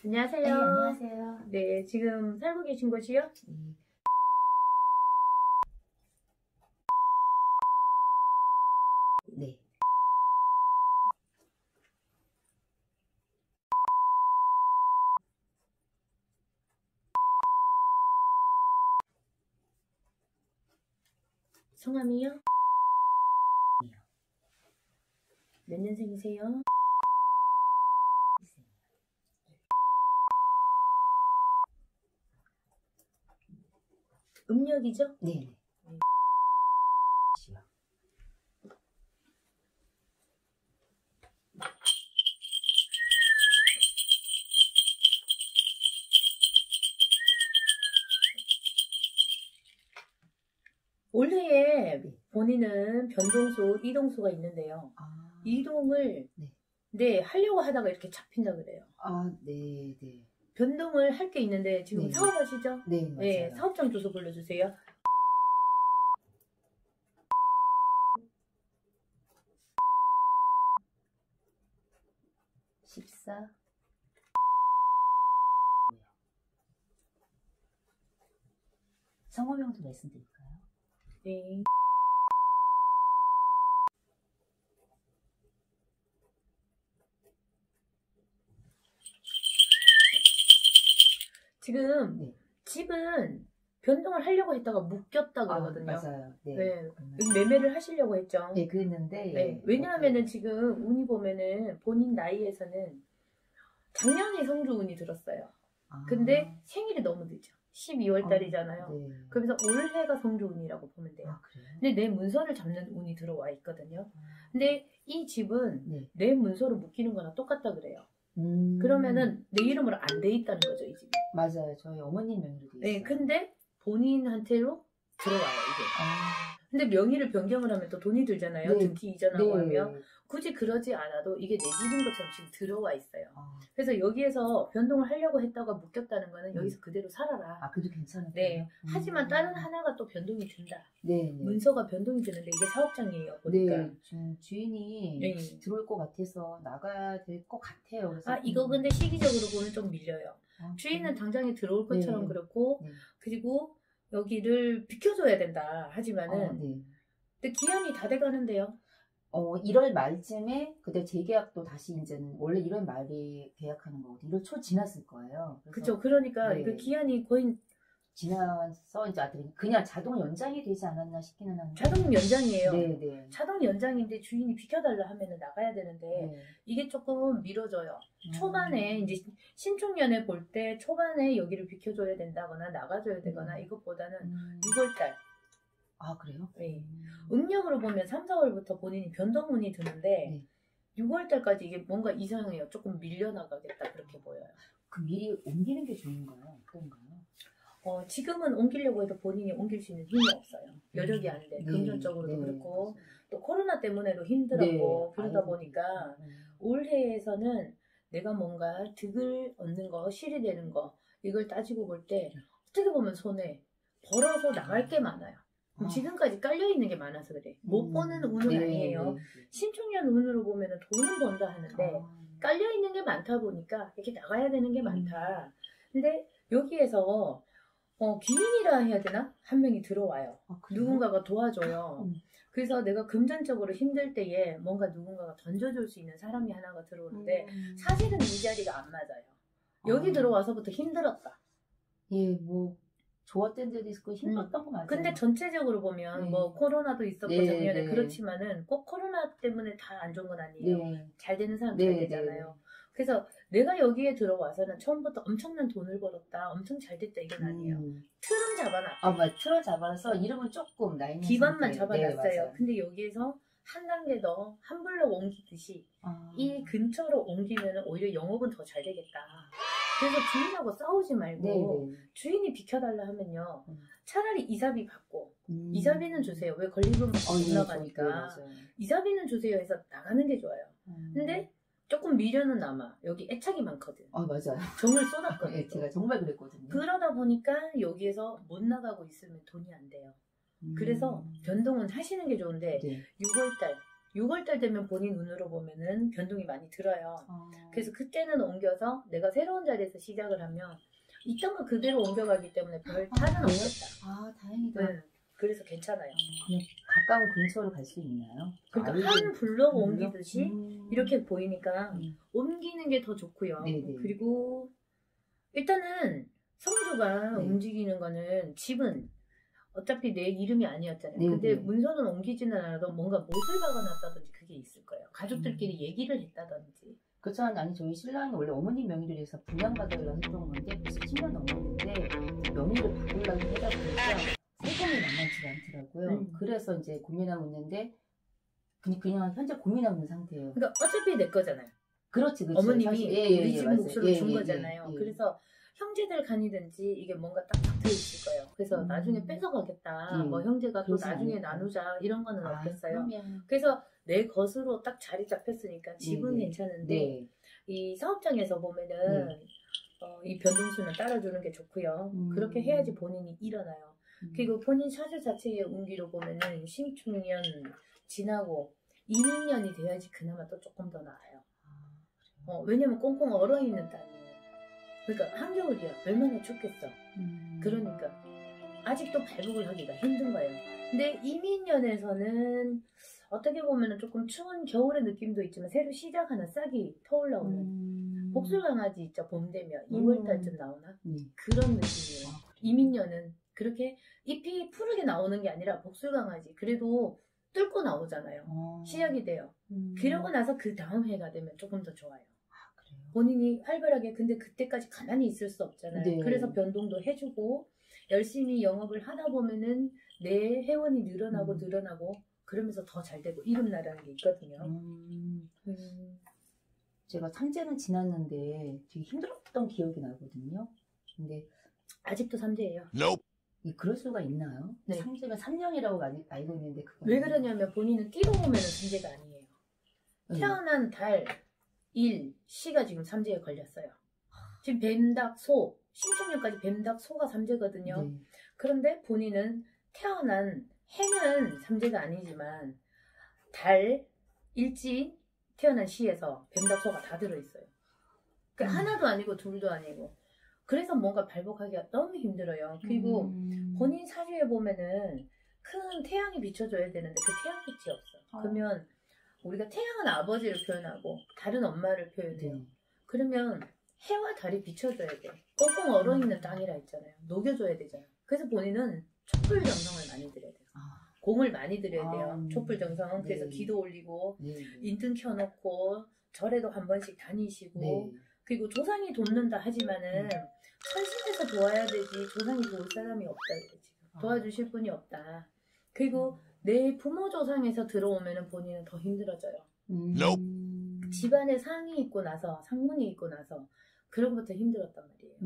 안녕하세요. 네, 안녕하세요. 네, 지금 살고 계신 곳이요? 네. 성함이요? 몇 년생이세요? 음력이죠? 네. 올해에 본인은 변동수, 이동수가 있는데요. 이동을 네, 하려고 하다가 이렇게 잡힌다 그래요. 네. 변동을 할 게 있는데 지금 네. 사업하시죠? 네, 맞아요. 네, 사업장 주소 불러주세요. 14. 성호명도 말씀드릴까요? 네. 지금 네. 집은 변동을 하려고 했다가 묶였다 그러거든요. 맞아요. 네. 네. 매매를 하시려고 했죠. 네, 그랬는데. 네. 왜냐하면은 지금 운이 보면은 본인 나이에서는 작년에 성주운이 들었어요. 근데 생일이 너무 늦죠. 12월 달이잖아요. 네. 그래서 올해가 성주운이라고 보면 돼요. 그래요? 근데 내 문서를 잡는 운이 들어와 있거든요. 근데 이 집은 네. 내 문서를 묶이는 거나 똑같다 그래요. 그러면은 내 이름으로 안 돼 있다는 거죠, 이 집이. 맞아요. 저희 어머님 명의로 돼 있어요. 네, 근데 본인한테로 들어와요, 이게. 근데 명의를 변경을 하면 또 돈이 들잖아요. 네. 등기 이전하고 네. 하면. 굳이 그러지 않아도 이게 내 집인 것처럼 지금 들어와 있어요. 그래서 여기에서 변동을 하려고 했다가 묶였다는 거는 여기서 그대로 살아라. 그래도 괜찮아요. 네. 하지만 다른 하나가 또 변동이 준다. 네. 문서가 변동이 되는데 이게 사업장이에요, 보니까. 네. 주인이 네. 들어올 것 같아서 나가야 될 것 같아요. 그래서 이거 근데 시기적으로 보면 좀 밀려요. 주인은 당장에 들어올 것처럼 네. 그렇고, 네. 그리고 여기를 비켜줘야 된다. 하지만은, 네. 근데 기한이 다 돼가는데요. 1월 말쯤에 그때 재계약도 다시 이제는 원래 1월 말에 계약하는 거거든요. 1월 초 지났을 거예요. 그쵸. 그러니까 네. 이거 기한이 거의 지나서 이제 그냥 자동 연장이 되지 않았나 싶기는 한데. 자동 연장이에요. 네. 자동 연장인데 주인이 비켜달라 하면은 나가야 되는데 네. 이게 조금 미뤄져요. 초반에 이제 신축년에 볼 때 초반에 여기를 비켜줘야 된다거나 나가줘야 되거나 이것보다는 6월달. 그래요? 네. 음력으로 보면 3, 4월부터 본인이 변동운이 드는데 6월달까지 이게 뭔가 이상해요. 조금 밀려나가겠다 그렇게 보여요. 그 미리 옮기는 게 좋은가요? 어떤가요? 지금은 옮기려고 해도 본인이 옮길 수 있는 힘이 없어요. 여력이 안 돼. 금전적으로도 그렇고 또 코로나 때문에도 힘들었고 그러다 보니까 올해에서는 내가 뭔가 득을 얻는 거, 실이 되는 거 이걸 따지고 볼 때 어떻게 보면 손에 벌어서 나갈 게 많아요. 지금까지 깔려있는 게 많아서 그래. 못 버는 운은 아니에요. 신축년 운으로 보면 돈은 번다 하는데 깔려있는 게 많다 보니까 이렇게 나가야 되는 게 많다. 근데 여기에서 귀인이라 해야 되나? 한 명이 들어와요. 누군가가 도와줘요. 그래서 내가 금전적으로 힘들 때에 뭔가 누군가가 던져줄 수 있는 사람이 하나가 들어오는데 사실은 이 자리가 안 맞아요. 여기 들어와서부터 힘들었다. 예, 좋았던 데도 있고 힘들었던 거 맞아요. 근데 전체적으로 보면 코로나도 있었고 작년에 그렇지만은 꼭 코로나 때문에 다 안 좋은 건 아니에요. 잘 되는 사람 잘 되잖아요. 그래서 내가 여기에 들어와서는 처음부터 엄청난 돈을 벌었다, 엄청 잘 됐다 이건 아니에요. 틀은 잡아놨어요. 틀을 잡아서 이름은 조금 라인 기반만 잡아놨어요. 근데 여기에서 한 단계 더 한 블록 옮기듯이 이 근처로 옮기면 오히려 영업은 더 잘 되겠다. 그래서 주인하고 싸우지 말고 주인이 비켜달라 하면요. 차라리 이사비 받고 이사비는 주세요. 왜 권리금 못 나가니까. 이사비는 주세요 해서 나가는 게 좋아요. 근데 조금 미련은 남아. 여기 애착이 많거든. 맞아요. 정을 쏟았거든. 제가 정말 그랬거든요. 그러다 보니까 여기에서 못 나가고 있으면 돈이 안 돼요. 그래서 변동은 하시는 게 좋은데 6월달 6월달 되면 본인 운으로 보면은 변동이 많이 들어요. 아. 그래서 그때는 옮겨서 내가 새로운 자리에서 시작을 하면 있던 거 그대로 옮겨가기 때문에 별 탈은 없겠다. 아, 다행이다. 네. 그래서 괜찮아요. 그냥 가까운 근처로 갈 수 있나요? 그러니까 아이들 한 블록 블록? 옮기듯이 이렇게 보이니까 옮기는 게 더 좋고요. 네네. 그리고 일단은 성주가 네. 움직이는 거는 집은 어차피 내 이름이 아니었잖아요. 네네. 근데 문서는 옮기지는 않아도 뭔가 못을 박아놨다든지 그게 있을 거예요. 가족들끼리 얘기를 했다든지. 그렇잖아요. 아니 저희 신랑이 원래 어머님 명의로 해서 분양받으려고 했던 건데 벌써 10년 넘었는데 명의를 바꾸려고 하다 보니까 세금이 만만치가 않더라고요. 그래서 이제 고민하고 있는데 그냥 현재 고민하고 있는 상태예요. 그러니까 어차피 내 거잖아요. 그렇지. 어머님이 사실, 우리 집 맞아요. 몫으로 준 예, 거잖아요. 예. 그래서 형제들 간이든지 이게 뭔가 딱 박혀 있을 거예요. 그래서 나중에 뺏어가겠다. 뭐 형제가 또 그러진 나중에 않을까. 나누자 이런 거는 없겠어요. 그러면. 그래서 내 것으로 딱 자리 잡혔으니까 집은 네. 괜찮은데 네. 이 사업장에서 보면은 이 변동수는 따라주는 게 좋고요. 그렇게 해야지 본인이 일어나요. 그리고 본인 사주 자체의 운기로 보면은 신축년 지나고 이민년이 돼야지 그나마 또 조금 더 나아요. 왜냐면 꽁꽁 얼어있는 땅이에요. 그러니까 한겨울이야. 얼마나 춥겠어. 그러니까 아직도 발복을 하기가 힘든 거예요. 근데 이민년에서는 어떻게 보면 조금 추운 겨울의 느낌도 있지만 새로 시작하는 싹이 터올라오는 복술강아지 있죠. 봄 되면 2월달쯤 나오나? 그런 느낌이에요. 이민년은 그렇게 잎이 푸르게 나오는 게 아니라 복술강아지 그래도 뚫고 나오잖아요. 시작이 돼요. 그러고 나서 그 다음 해가 되면 조금 더 좋아요. 본인이 활발하게 근데 그때까지 가만히 있을 수 없잖아요. 네. 그래서 변동도 해주고 열심히 영업을 하다 보면은 내 회원이 늘어나고 늘어나고 그러면서 더 잘 되고 이름 나라는 게 있거든요. 제가 삼재는 지났는데 되게 힘들었던 기억이 나거든요. 근데 아직도 삼재예요. 그럴 수가 있나요? 네. 삼재가 3년이라고 알고 있는데 그건 왜 그러냐면 본인은 띠로 보면 삼재가 아니에요. 태어난 달, 일, 시가 지금 삼재에 걸렸어요. 지금 뱀닭, 소, 신축년까지 뱀닭, 소가 삼재거든요. 네. 그런데 본인은 태어난 해는 삼재가 아니지만 달, 일지, 태어난 시에서 뱀닭, 소가 다 들어있어요. 그러니까 하나도 아니고 둘도 아니고. 그래서 뭔가 발복하기가 너무 힘들어요. 그리고 본인 사주에 보면은 큰 태양이 비춰줘야 되는데 그 태양빛이 없어. 그러면 우리가 태양은 아버지를 표현하고 달은 엄마를 표현해요. 그러면 해와 달이 비춰줘야 돼. 꽁꽁 얼어있는 땅이라 했잖아요. 녹여줘야 되잖아요. 그래서 본인은 촛불 정성을 많이 드려야 돼요. 공을 많이 드려야 돼요. 촛불 정성은. 그래서 기도 올리고 인등 켜놓고 절에도 한 번씩 다니시고 그리고 조상이 돕는다 하지만은 천신에서 도와야 되지 조상이 도울 사람이 없다. 지금 도와주실 분이 없다. 그리고 내 부모 조상에서 들어오면은 본인은 더 힘들어져요. 집안에 상이 있고 나서 상문이 있고 나서 그런부터 힘들었단 말이에요.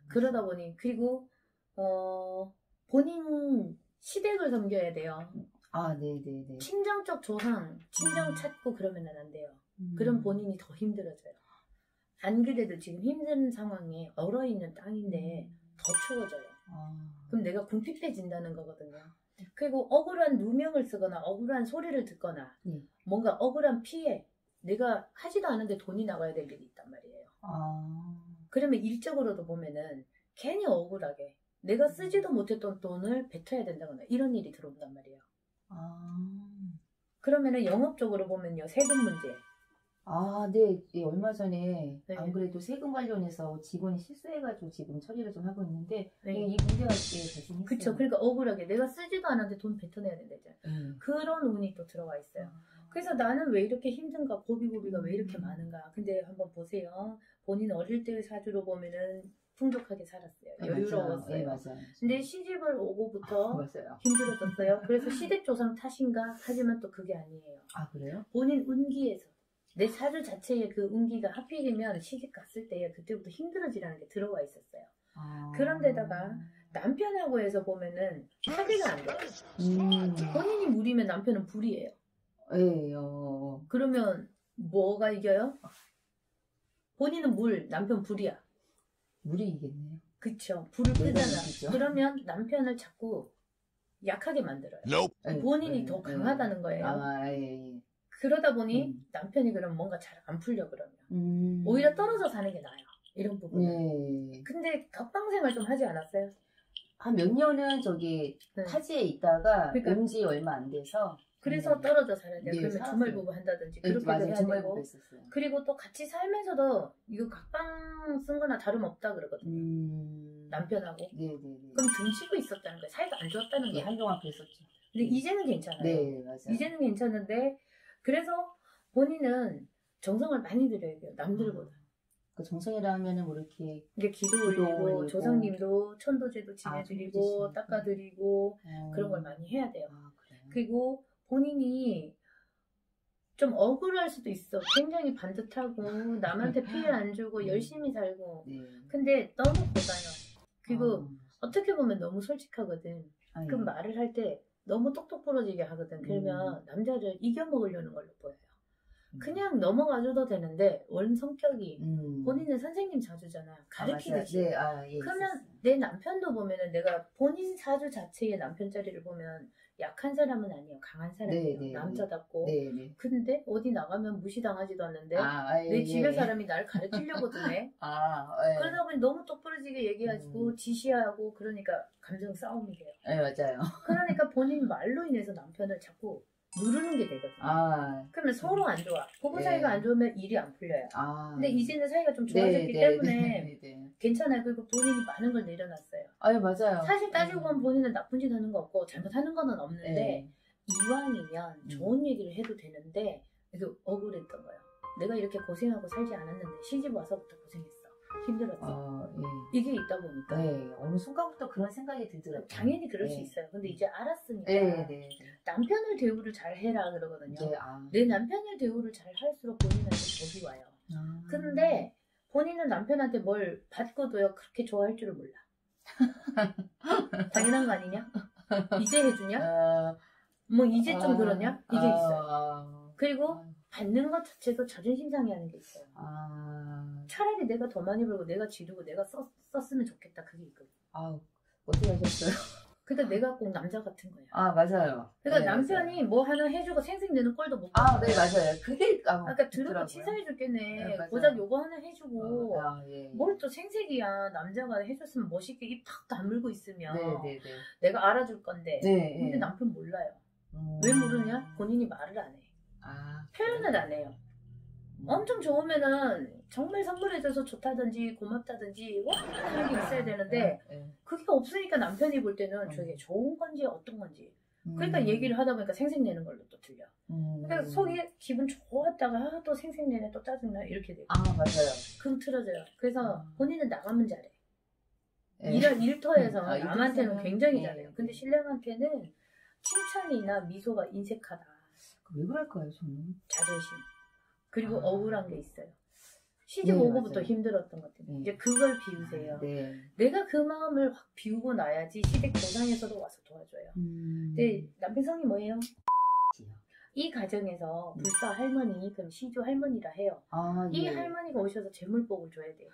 그러다 보니 그리고 본인 시댁을 섬겨야 돼요. 네네네. 친정적 조상, 친정 찾고 그러면은 안 돼요. 그럼 본인이 더 힘들어져요. 안 그래도 지금 힘든 상황에 얼어있는 땅인데 더 추워져요. 그럼 내가 궁핍해진다는 거거든요. 그리고 억울한 누명을 쓰거나 억울한 소리를 듣거나 뭔가 억울한 피해 내가 하지도 않은데 돈이 나가야 될 일이 있단 말이에요. 그러면 일적으로도 보면은 괜히 억울하게 내가 쓰지도 못했던 돈을 뱉어야 된다거나 이런 일이 들어온단 말이에요. 그러면은 영업적으로 보면요 세금 문제. 네. 얼마 전에 안 그래도 세금 관련해서 직원이 실수해가지고 지금 처리를 좀 하고 있는데 이 문제가 발생했어요. 그쵸. 그러니까 억울하게 내가 쓰지도 않았는데 돈 뱉어내야 된다잖아요. 그런 운이 또 들어가 있어요. 그래서 나는 왜 이렇게 힘든가 고비고비가 왜 이렇게 많은가. 근데 한번 보세요. 본인 어릴 때의 사주로 보면은 풍족하게 살았어요. 여유로웠어요. 맞아요. 근데 시집을 오고부터 힘들어졌어요. 그래서 시댁 조상 탓인가 하지만 또 그게 아니에요. 그래요? 본인 운기에서 내 사주 자체의 그 운기가 하필이면 시집 갔을 때 그때부터 힘들어지라는 게 들어와 있었어요. 그런데다가 남편하고 해서 보면은 합의가 안 돼요. 본인이 물이면 남편은 불이에요. 그러면 뭐가 이겨요? 본인은 물, 남편 불이야. 물이 이겠네요. 그쵸. 불을 끄잖아. 그러면 남편을 자꾸 약하게 만들어요. 본인이 더 강하다는 거예요. 그러다 보니 남편이 그럼 뭔가 잘 안 풀려 그러면 오히려 떨어져 사는 게 나아요. 이런 부분은. 네. 근데 갑방 생활 좀 하지 않았어요? 한 몇 년은 저기 네. 타지에 있다가 그러니까. 온 지 얼마 안 돼서 그래서 떨어져 살아야 돼요. 네, 그러면 살았어요. 주말부부 한다든지 네, 그렇게 맞아요. 해야 주말부부 되고. 했었어요. 그리고 또 같이 살면서도 이거 각방 쓴 거나 다름없다 그러거든요. 남편하고. 네네네. 그럼 등치고 있었다는 거예요. 사이가 안 좋았다는 네, 거예요. 한동안 그랬었죠. 근데 이제는 괜찮아요. 네, 맞아요. 이제는 괜찮은데 그래서 본인은 정성을 많이 들여야 돼요. 남들보다. 그 정성이라 하면은 뭐 이렇게 이게 기도 올리고 조상님도 천도제도 지내드리고 닦아드리고 그런 걸 많이 해야 돼요. 그래요? 그리고 본인이 좀 억울할 수도 있어. 굉장히 반듯하고 남한테 피해 안 주고 열심히 살고. 네. 근데 너무 고단해요. 그리고 어떻게 보면 너무 솔직하거든. 예. 그 말을 할 때 너무 똑똑 부러지게 하거든. 그러면 남자를 이겨먹으려는 걸로 보여요. 그냥 넘어가줘도 되는데 원 성격이 본인은 선생님 사주잖아. 가르치듯이. 네, 예, 그러면 있었어요. 내 남편도 보면은 내가 본인 사주 자체의 남편 자리를 보면 약한 사람은 아니에요. 강한 사람이에요. 네, 네, 남자답고. 네, 네. 근데 어디 나가면 무시당하지도 않는데 예, 내 예, 집에 예. 사람이 날 가르치려고 드네. 예. 그러다 보니 너무 똑부러지게 얘기하고 지시하고 그러니까 감정 싸움이 돼요. 예, 맞아요. 그러니까 본인 말로 인해서 남편을 자꾸 누르는 게 되거든요. 그러면 서로 안 좋아. 부부 사이가 안 좋으면 일이 안 풀려요. 근데 이제는 사이가 좀 좋아졌기 때문에 괜찮아요. 그리고 본인이 많은 걸 내려놨어요. 예, 맞아요. 사실 따지고 보면 본인은 나쁜 짓 하는 거 없고 잘못하는 거는 없는데 이왕이면 좋은 얘기를 해도 되는데 이게 억울했던 거예요. 내가 이렇게 고생하고 살지 않았는데 시집 와서부터 고생했어. 힘들었어. 이게 있다 보니까 어느 순간부터 그런 생각이 들더라고요. 당연히 그럴 수 있어요. 근데 이제 알았으니까 남편을 대우를 잘 해라 그러거든요. 내 남편을 대우를 잘 할수록 본인한테 복이 와요. 근데 본인은 남편한테 뭘 받고도요 그렇게 좋아할 줄을 몰라. 당연한 거 아니냐? 이제 해주냐? 뭐 이제 좀 그러냐? 이게 있어요. 그리고 받는 것 자체도 자존심 상해하는 게 있어요. 차라리 내가 더 많이 벌고 내가 지르고 내가 썼으면 좋겠다. 그게 있거든. 어떻게 하셨어요? 그러니까 내가 꼭 남자 같은 거야. 맞아요. 그러니까 남편이 맞아요. 뭐 하나 해주고 생색내는 꼴도 못 네, 맞아요. 그게 그러니까 들으면 치사해 죽겠네. 고작 요거 하나 해주고 뭘 또 생색이야. 남자가 해줬으면 멋있게 입 탁 다물고 있으면 내가 알아줄 건데. 근데 남편 몰라요. 왜 모르냐? 본인이 말을 안 해. 표현을 안 해요. 엄청 좋으면은 정말 선물해줘서 좋다든지 고맙다든지 와 하는 게 있어야 되는데 그게 없으니까 남편이 볼 때는 저게 좋은 건지 어떤 건지 그러니까 얘기를 하다 보니까 생색내는 걸로 또 들려. 그러니까 속이 기분 좋았다가 또 생색내네 또 짜증나 이렇게 되고 맞아요. 그럼 틀어져요. 그래서 본인은 나가면 잘해. 일터에서 남한테는 굉장히 잘해요. 근데 신랑한테는 칭찬이나 미소가 인색하다. 왜 그럴까요 저는? 자존심. 그리고 억울한 게 있어요. 시집 오고부터 힘들었던 것들. 이제 그걸 비우세요. 내가 그 마음을 확 비우고 나야지 시댁 조상에서도 와서 도와줘요. 근데 남편 성이 뭐예요? 이 가정에서 불사 할머니, 그럼 시주 할머니라 해요. 이 할머니가 오셔서 재물복을 줘야 돼요.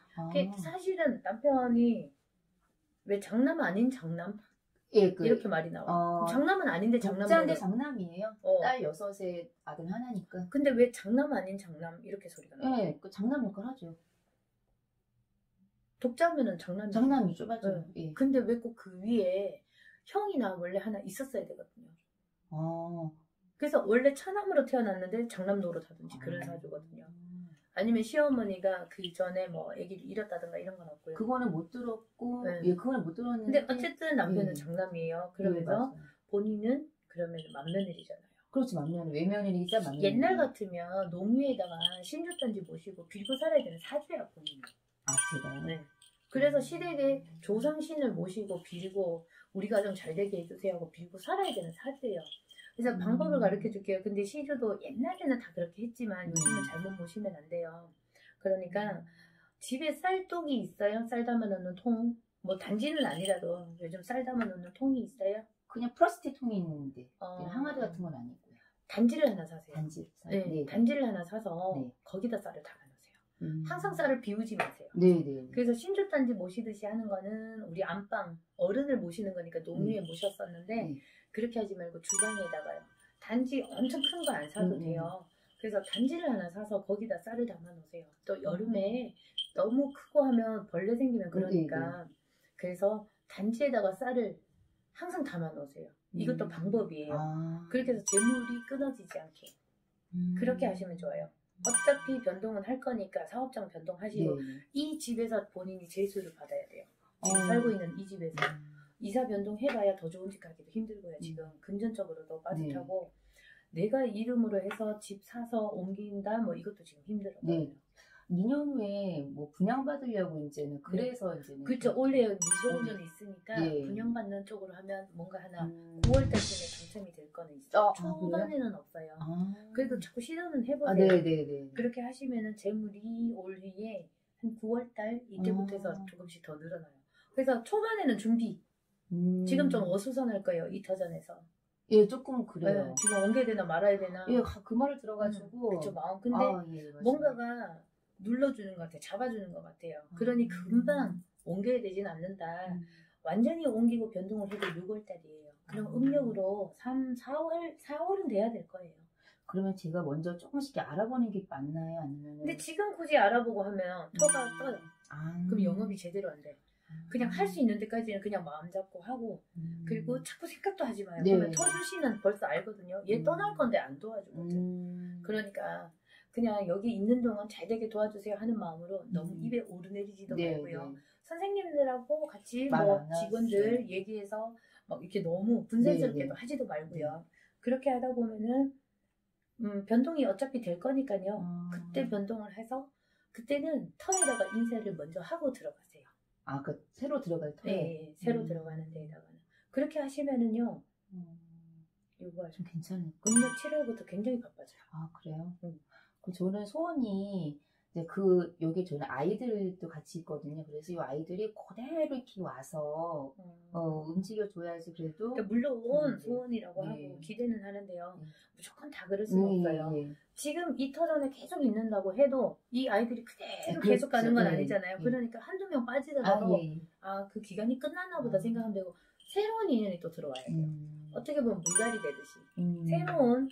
사실은 남편이 왜 장남 아닌 장남? 이렇게 말이 나와. 장남은 아닌데 장남인데 장남이에요. 딸 6에 아들 하나니까. 근데 왜 장남 아닌 장남 이렇게 소리가 나요? 그 장남 역할 하죠. 독자면은 장남이죠, 맞아요. 근데 왜 꼭 그 위에 형이나 원래 하나 있었어야 되거든요. 그래서 원래 차남으로 태어났는데 장남 노릇하든지 그런 사주거든요. 아니면 시어머니가 그 전에 뭐 아기를 잃었다든가 이런 건 없고요. 그거는 못 들었고, 그거는 못 들었는데. 근데 어쨌든 남편은 장남이에요. 그러면서 본인은 그러면 맏며느리잖아요. 그렇지, 외며느리이자 맏며느리. 옛날 같으면 농유에다가 신주단지 모시고 빌고 살아야 되는 사주야, 본인은. 제가요? 네. 그래서 시댁에 조상신을 모시고 빌고 우리 가정 잘 되게 해주세요 하고 빌고 살아야 되는 사주예요. 그래서 방법을 가르쳐 줄게요. 근데 시주도 옛날에는 다 그렇게 했지만 요즘은 잘못 모시면 안 돼요. 그러니까 집에 쌀독이 있어요? 쌀 담아 놓는 통? 뭐 단지는 아니라도 요즘 쌀 담아 놓는 통이 있어요? 그냥 플라스틱 통이 있는데 항아리 같은 건 아니고요. 단지를 하나 사세요. 단지를 하나 사서 거기다 쌀을 담아놓으세요. 항상 쌀을 비우지 마세요. 그래서 신주단지 모시듯이 하는 거는 우리 안방 어른을 모시는 거니까 농유에 모셨었는데 그렇게 하지 말고 주방에다가요. 단지 엄청 큰 거 안 사도 돼요. 그래서 단지를 하나 사서 거기다 쌀을 담아 놓으세요. 또 여름에 너무 크고 하면 벌레 생기면 그러니까. 그래서 단지에다가 쌀을 항상 담아 놓으세요. 이것도 방법이에요. 그렇게 해서 재물이 끊어지지 않게. 그렇게 하시면 좋아요. 어차피 변동은 할 거니까 사업장 변동하시고 이 집에서 본인이 제수를 받아야 돼요. 지금 살고 있는 이 집에서. 이사 변동해봐야 더 좋은 집 가기도 힘들고요. 지금 금전적으로도 빠듯하고 내가 이름으로 해서 집 사서 옮긴다 뭐 이것도 지금 힘들어요. 2년 후에 뭐 분양받으려고 이제는 그래서 이제는 그렇죠. 원래 미소운전이 있으니까 분양받는 쪽으로 하면 뭔가 하나 9월달쯤에 당첨이 될 거는 있어요. 초반에는 없어요. 그래도 자꾸 시도는 해보세요. 그렇게 하시면은 재물이 올해에 한 9월달 이때부터 해서 조금씩 더 늘어나요. 그래서 초반에는 준비. 지금 좀 어수선할 거예요. 이 터전에서. 예, 조금 그래요. 네, 지금 옮겨야 되나 말아야 되나. 예, 그 말을 들어가지고. 그쵸, 마음. 근데 뭔가가 눌러주는 것 같아요. 잡아주는 것 같아요. 그러니 금방 옮겨야 되진 않는다. 완전히 옮기고 변동을 해도 6월달이에요. 그럼 음력으로 3, 4월은 돼야 될 거예요. 그러면 제가 먼저 조금씩 알아보는 게 맞나요? 아니면? 근데 지금 굳이 알아보고 하면 터가 떠요. 그럼 영업이 제대로 안 돼. 그냥 할 수 있는 데까지는 그냥 마음 잡고 하고 그리고 자꾸 생각도 하지 마요. 그러면 터주시는 벌써 알거든요. 얘 떠날 건데 안 도와주거든. 그러니까 그냥 여기 있는 동안 잘 되게 도와주세요 하는 마음으로 너무 입에 오르내리지도 말고요. 선생님들하고 같이 뭐 직원들 얘기해서 막 이렇게 너무 분산스럽게도 하지도 말고요. 그렇게 하다 보면은 변동이 어차피 될 거니까요. 그때 변동을 해서 그때는 터에다가 인쇄를 먼저 하고 들어가세요. 그 새로 들어갈 터에? 네, 새로 들어가는 데에다가는. 그렇게 하시면은요. 이거 좀 괜찮을 음력 7월부터 굉장히 바빠져요. 그래요? 저는 소원이 이제 여기 저는 아이들도 같이 있거든요. 그래서 이 아이들이 그대로 이렇게 와서 움직여줘야지 그래도. 그러니까 물론 소원이라고 하고 기대는 하는데요. 무조건 다 그럴 수는 없어요. 지금 이 터전에 계속 있는다고 해도 이 아이들이 그대로 계속 가는 건 아니잖아요. 그러니까 한두 명 빠지더라도 그 기간이 끝났나 보다 생각하면 되고 새로운 인연이 또 들어와야 돼요. 어떻게 보면 물갈이 되듯이 새로운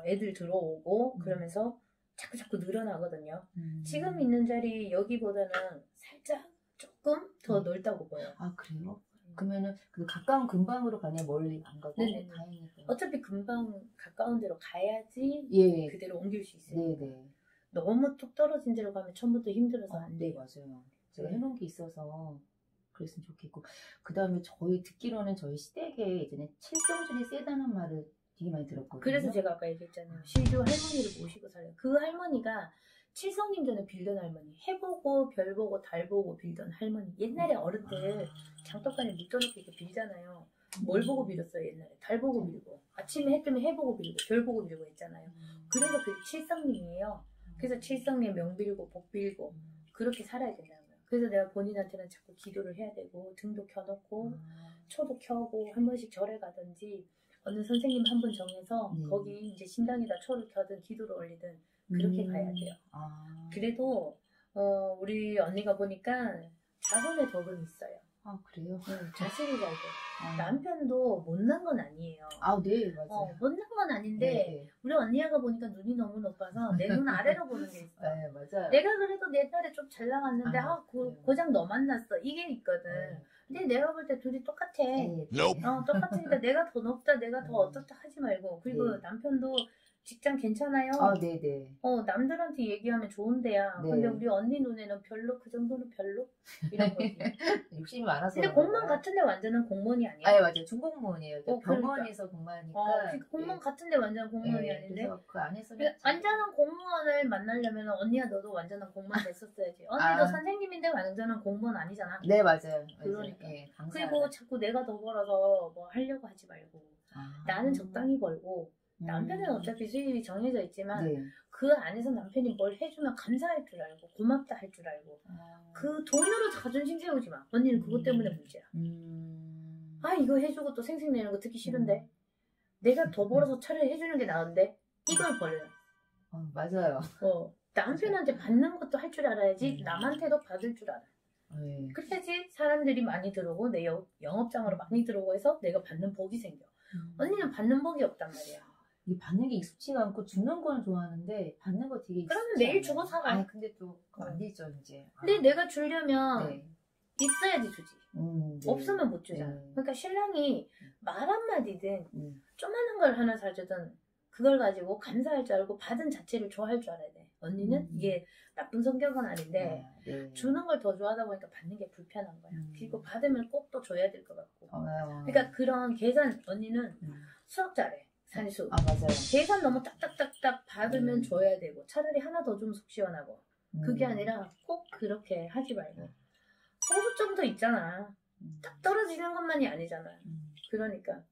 애들 들어오고 그러면서 자꾸 늘어나거든요. 지금 있는 자리 여기보다는 살짝 조금 더 넓다고 보여요. 그래요? 그러면은 가까운 근방으로 가냐 멀리 안 가고? 네네. 다행이다. 어차피 금방 가까운 데로 가야지 그대로 옮길 수 있어요. 너무 툭 떨어진 데로 가면 처음부터 힘들어서 안 돼요. 맞아요. 제가 해놓은 게 있어서 그랬으면 좋겠고 그 다음에 저희 듣기로는 저희 시댁에 예전에 칠성줄이 세다는 말을 되게 많이 들었거든요. 그래서 제가 아까 얘기했잖아요. 시주 할머니를 모시고 살아요. 그 할머니가 칠성님 전에 빌던 할머니, 해보고 별보고 달보고 빌던 할머니. 옛날에 어른들 장독간에 묻혀놓고 이렇게 빌잖아요. 뭘 보고 빌었어요 옛날에? 달 보고 빌고 아침에 해 뜨면 해보고 빌고 별 보고 빌고 했잖아요. 그래서 그게 칠성님이에요. 그래서 칠성님 명 빌고 복 빌고 그렇게 살아야 된다는 거예요. 그래서 내가 본인한테는 자꾸 기도를 해야 되고 등도 켜놓고 초도 켜고 한 번씩 절에 가든지 어느 선생님 한 분 정해서 거기 이제 신당에다 초를 켜든 기도를 올리든 그렇게 가야 돼요. 그래도 우리 언니가 보니까 자손의 덕은 있어요. 그래요? 자식이 잘 돼요. 남편도 못난 건 아니에요. 네, 맞아요. 못난 건 아닌데 우리 언니가 보니까 눈이 너무 높아서 내 눈 아래로 보는 게 있어. 네, 맞아요. 내가 그래도 내 딸에 좀 잘 나갔는데 고장 너 만났어. 이게 있거든. 근데 내가 볼 때 둘이 똑같아. 똑같으니까 내가 더 높다, 내가 더 어떻다 하지 말고. 그리고 남편도 직장 괜찮아요? 네네. 남들한테 얘기하면 좋은데야. 근데 우리 언니 눈에는 별로, 그 정도는 별로? 이런 거지. 욕심이 많아서. 근데 공무원 같은데 완전한 공무원이 아니야. 맞아요. 중공무원이에요. 병원에서 근무하니까. 공무원 같은데 완전한 공무원이 아닌데. 그래서 그 안에서. 완전한 공무원을 만나려면 언니야 너도 완전한 공무원 됐었어야지. 언니도 선생님인데 완전한 공무원 아니잖아. 네, 맞아요. 그러니까. 그리고 자꾸 내가 더 벌어서 뭐 하려고 하지 말고. 나는 적당히 벌고. 남편은 어차피 수입이 정해져 있지만 그 안에서 남편이 뭘 해주면 감사할 줄 알고 고맙다 할 줄 알고 그 돈으로 자존심 세우지 마. 언니는 그것 때문에 문제야. 이거 해주고 또 생색내는 거 듣기 싫은데 내가 더 벌어서 차라리 해주는 게 나은데 이걸 버려요. 맞아요. 남편한테 받는 것도 할 줄 알아야지 남한테도 받을 줄 알아. 그래야지 사람들이 많이 들어오고 내 영업장으로 많이 들어오고 해서 내가 받는 복이 생겨. 언니는 받는 복이 없단 말이야. 이 받는 게 익숙치가 않고 주는 건 좋아하는데 받는 거 되게 그러면 익숙치 매일 않아요. 주고 살아. 아니 근데 또 그거 안 되죠 이제. 근데 내가 주려면 네. 있어야지 주지. 네. 없으면 못 주잖아. 네. 그러니까 신랑이 말 한마디든 음. 조그마한 걸 하나 사주든 그걸 가지고 감사할 줄 알고 받은 자체를 좋아할 줄 알아야 돼. 언니는 이게 나쁜 성격은 아닌데 네. 주는 걸 더 좋아하다 보니까 받는 게 불편한 거야. 그리고 받으면 꼭 또 줘야 될 것 같고. 그러니까 그런 계산 언니는 수학 잘해. 산수. 아 맞아요. 계산 너무 딱딱딱딱 받으면 줘야 되고 차라리 하나 더 주면 속 시원하고. 그게 아니라 꼭 그렇게 하지 말고. 소수 정도 있잖아. 딱 떨어지는 것만이 아니잖아. 그러니까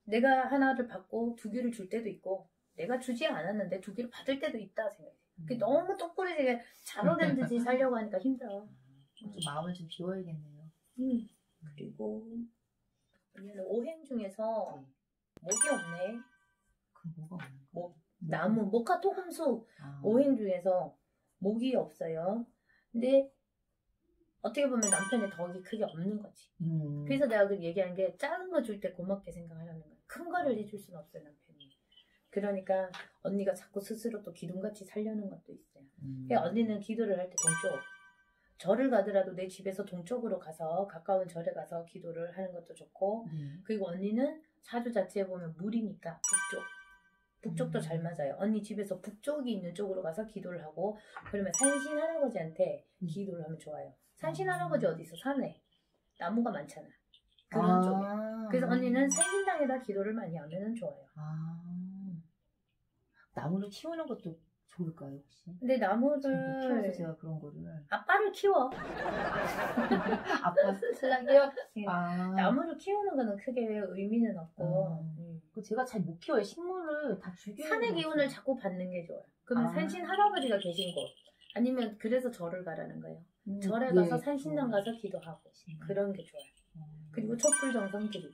내가 하나를 받고 2개를 줄 때도 있고 내가 주지 않았는데 2개를 받을 때도 있다 생각해. 그게 너무 똑부러지게 자로된 듯이 살려고 하니까 힘들어. 좀 마음을 좀 비워야겠네요. 그리고 언니는 오행 중에서 목이 없네. 그럼 뭐가 없는 거예요? 목, 나무, 목화, 토, 금, 수 오행 중에서 목이 없어요. 근데 어떻게 보면 남편의 덕이 크게 없는 거지. 그래서 내가 그 얘기한 게 작은 거 줄 때 고맙게 생각하라는 거야. 큰 거를 해줄 수는 없어요, 남편이. 그러니까 언니가 자꾸 스스로 또 기둥같이 살려는 것도 있어요. 그러니까 언니는 기도를 할 때 동쪽. 절을 가더라도 내 집에서 동쪽으로 가서 가까운 절에 가서 기도를 하는 것도 좋고 그리고 언니는 사주 자체에 보면 물이니까 북쪽도 잘 맞아요. 언니 집에서 북쪽이 있는 쪽으로 가서 기도를 하고 그러면 산신 할아버지한테 기도를 하면 좋아요. 산신 할아버지 어디 있어? 산에 나무가 많잖아. 그런 쪽에. 그래서 언니는 산신당에다 기도를 많이 하면 좋아요. 나무를 키우는 것도 좋을까요 혹시? 근데 나무를 키워서 제가 그런 거를 아빠를 키워. 아빠 신랑이요? 나무를 키우는 거는 크게 의미는 없고 제가 잘 못 키워요. 식물을 다 죽여요. 산의 기운을 자꾸 받는 게 좋아요. 그러면 산신 할아버지가 계신 곳 아니면 그래서 절을 가라는 거예요. 절에 가서 산신당 가서 기도하고 그런 게 좋아요. 그리고 촛불 정성 드리고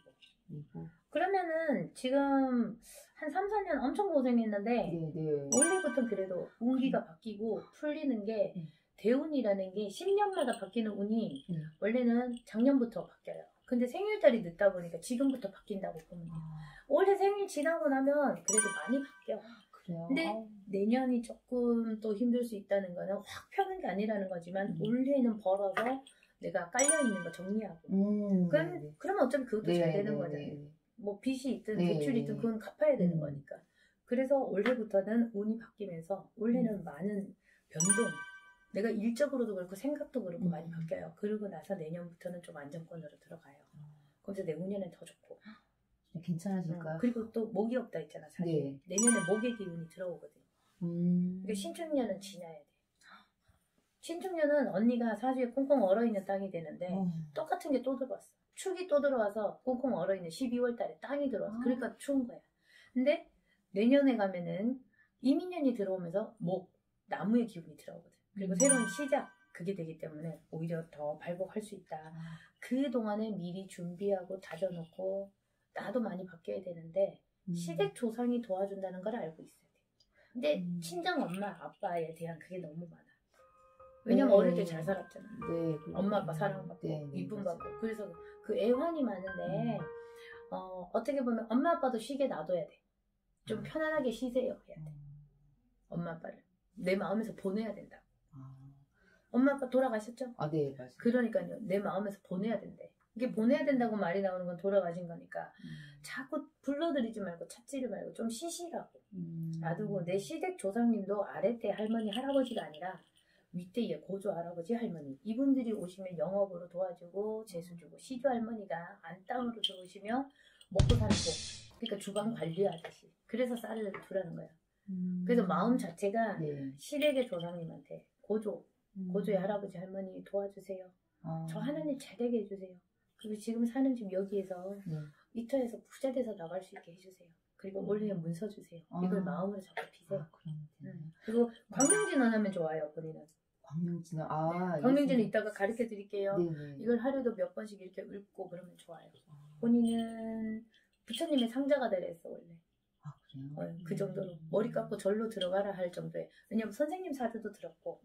그러면은 지금 한 3, 4년 엄청 고생했는데 원래부터 그래도 운기가 바뀌고 풀리는 게 대운이라는 게 10년마다 바뀌는 운이 원래는 작년부터 바뀌어요. 근데 생일달이 늦다 보니까 지금부터 바뀐다고 보면 돼요. 올해 생일 지나고 나면 그래도 많이 바뀌어. 그래요? 근데 내년이 조금 또 힘들 수 있다는 거는 확 펴는 게 아니라는 거지만 올해는 벌어서 내가 깔려있는 거 정리하고 그러면 어차피 그것도 잘 되는 거잖아요. 뭐 빚이 있든 대출이 있든 그건 갚아야 되는 거니까. 그래서 올해부터는 운이 바뀌면서 올해는 많은 변동 내가 일적으로도 그렇고 생각도 그렇고 많이 바뀌어요. 그러고 나서 내년부터는 좀 안정권으로 들어가요. 그래서 내후년엔 더 좋고 괜찮아질까요? 그리고 또 목이 없다 했잖아 사실. 내년에 목의 기운이 들어오거든. 그러니까 신축년은 지나야 돼. 신축년은 언니가 사주에 꽁꽁 얼어있는 땅이 되는데 똑같은 게 또 들어왔어. 축이 또 들어와서 꽁꽁 얼어있는 12월 달에 땅이 들어와서 그러니까 추운 거야. 근데 내년에 가면은 이민년이 들어오면서 목, 나무의 기운이 들어오거든. 그리고 새로운 시작 그게 되기 때문에 오히려 더 발복할 수 있다. 그동안에 미리 준비하고 다져놓고 나도 많이 바뀌어야 되는데 시댁 조상이 도와준다는 걸 알고 있어야 돼. 근데 친정 엄마, 아빠에 대한 그게 너무 많아. 왜냐면 어릴 때 잘 살았잖아. 엄마 아빠 사랑받고 이쁨 받고 그래서 그 애환이 많은데 어떻게 보면 엄마 아빠도 쉬게 놔둬야 돼. 좀 편안하게 쉬세요 해야 돼. 엄마 아빠를 내 마음에서 보내야 된다. 엄마 아빠 돌아가셨죠? 네 맞아요. 그러니까요 내 마음에서 보내야 된대. 이게 보내야 된다고 말이 나오는 건 돌아가신 거니까 자꾸 불러들이지 말고 찾지를 말고 좀 쉬시라고 놔두고 내 시댁 조상님도 아랫대 할머니 할아버지가 아니라 윗대에 고조 할아버지 할머니 이분들이 오시면 영업으로 도와주고 재수 주고 시주 할머니가 안땅으로 들어오시면 먹고 사는 곳 그러니까 주방 관리하듯이 그래서 쌀을 두라는 거야. 그래서 마음 자체가 시댁의 조상님한테 고조의 할아버지 할머니 도와주세요. 저 하나님 잘 되게 해주세요. 그리고 지금 사는 집 여기에서 이터에서 부자 돼서 나갈 수 있게 해주세요. 그리고 올해 문서 주세요. 이걸 마음으로 자꾸 비세요. 그리고 광명진원 하면 좋아요. 본인은 광명진은 이따가 가르쳐 드릴게요. 이걸 하루에도 몇 번씩 이렇게 읊고 그러면 좋아요. 본인은 부처님의 상자가 되라 했어 원래. 그 정도로 머리 깎고 절로 들어가라 할 정도에 왜냐면 선생님 사주도 들었고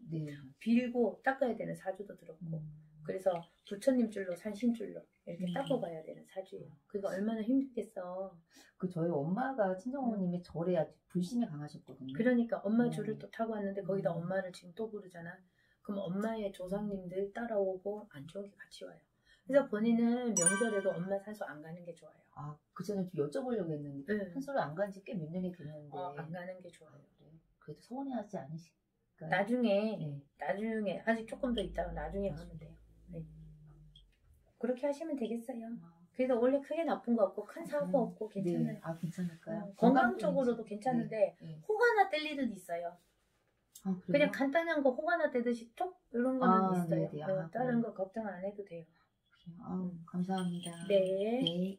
빌고 닦아야 되는 사주도 들었고 그래서 부처님 줄로 산신줄로 이렇게 따고 가야 되는 사주예요. 그러니까 얼마나 힘들겠어. 그 저희 엄마가 친정어머님이 절에 아주 불신이 강하셨거든요. 그러니까 엄마 줄을 또 타고 왔는데 거기다 엄마를 지금 또 부르잖아. 그럼 엄마의 조상님들 따라오고 안 좋은 게 같이 와요. 그래서 본인은 명절에도 엄마 산소 안 가는 게 좋아요. 아, 그 전에 좀 여쭤보려고 했는데 응. 산소를 안 간 지 꽤 몇 년이 됐는데 안 가는 게 좋아요. 그래요? 그래도 서운해하지 않으실까요? 나중에 아직 조금 더 있다가 나중에 가면 돼요. 네. 그렇게 하시면 되겠어요. 그래서 원래 크게 나쁜 거 없고 큰 사고 없고 괜찮아요. 네. 아, 괜찮을까요? 건강적으로도 괜찮은데 네. 혹 하나 뗄 일은 있어요. 아, 그냥 간단한 거 혹 하나 떼듯이 톡 이런 거는 있어요. 네네. 다른 거 걱정 안 해도 돼요. 감사합니다. 네. 네.